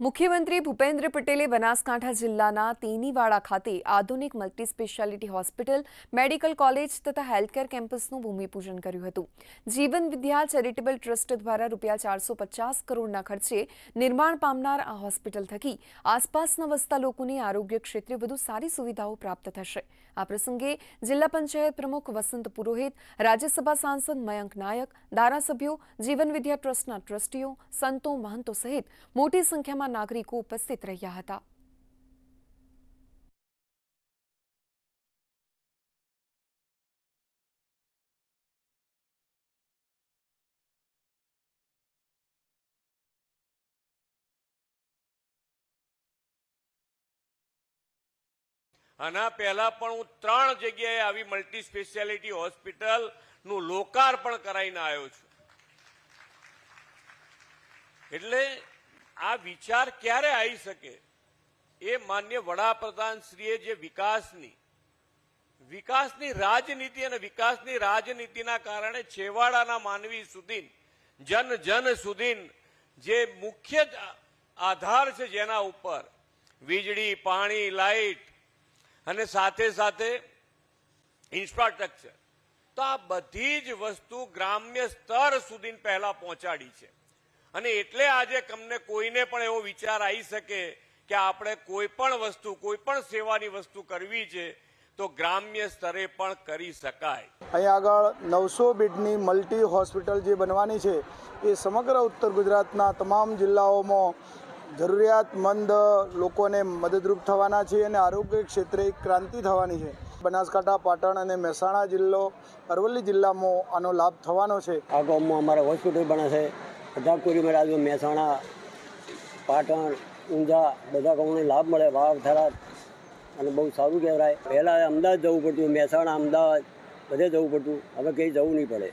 મુખ્યમંત્રી ભૂપેન્દ્ર પટેલે બનાસકાંઠા જિલ્લાના તેનીવાડા ખાતે આધુનિક multi speciality hospital, medical college તથા હેલ્થકેર કેમ્પસનું ભૂમિપૂજન કર્યું હતું। જીવન વિદ્યા ચેરિટેબલ ટ્રસ્ટ દ્વારા ₹450 કરોડના ખર્ચે નિર્માણ પામનાર આ હોસ્પિટલ થકી આસપાસના વસતા લોકોને આરોગ્ય ક્ષેત્રે વધુ સારી સુવિધાઓ પ્રાપ્ત થશે। આ પ્રસંગે જિલ્લા પંચાયત પ્રમુખ વસંત પુરોહિત, રાજ્યસભા સાંસદ મયંક નાયક, ધારાસભ્યો, જીવન વિદ્યા ટ્રસ્ટના ટ્રસ્ટીઓ, સંતો, મહંતો સહિત મોટી સંખ્યામાં નાગરિકો ઉપસ્થિત રહ્યા હતા। આના પહેલા પણ હું 3 જગ્યાએ આવી મલ્ટી સ્પેશિયાલિટી હોસ્પિટલનું લોકાર્પણ કરાઈને આવ્યો છું। એટલે આ વિચાર ક્યારે આવી શકે? એ માન્ય વડાપ્રધાનશ્રીએ જે વિકાસની રાજનીતિ અને વિકાસની રાજનીતિના કારણે છેવાડાના માનવી સુધી, જન સુધી જે મુખ્ય આધાર છે, જેના ઉપર વીજળી, પાણી, લાઇટ અને સાથે સાથે ઇન્ફ્રાસ્ટ્રક્ચર, તો આ બધી જ વસ્તુ ગ્રામ્ય સ્તર સુધી પહેલા પહોંચાડી છે। અને એટલે આજે તમને કોઈને પણ એવો વિચાર આવી શકે કે આપણે કોઈ પણ વસ્તુ, કોઈ પણ સેવાની વસ્તુ કરવી છે તો ગ્રામ્ય સ્તરે પણ કરી શકાય। અહીં આગળ 900 બેડની મલ્ટી હોસ્પિટલ જે બનવાની છે એ સમગ્ર ઉત્તર ગુજરાતના તમામ જિલ્લાઓમાં જરૂરિયાતમંદ લોકોને મદદરૂપ થવાના છે અને આરોગ્ય ક્ષેત્રે એક ક્રાંતિ થવાની છે। બનાસકાંઠા, પાટણ અને મહેસાણા જિલ્લો, અરવલ્લી જિલ્લામાં આનો લાભ થવાનો છે। આ ગામમાં અમારા હોસ્પિટલ બને છે। બધા કોરીમાં રાજ્યો, મહેસાણા, પાટણ, ઊંઝા બધા ગામોને લાભ મળે। વાવ, થરાદ અને બહુ સારું કહેવાય। પહેલાં અમદાવાદ જવું પડતું, મહેસાણા, અમદાવાદ બધે જવું પડતું, હવે કંઈ જવું નહીં પડે।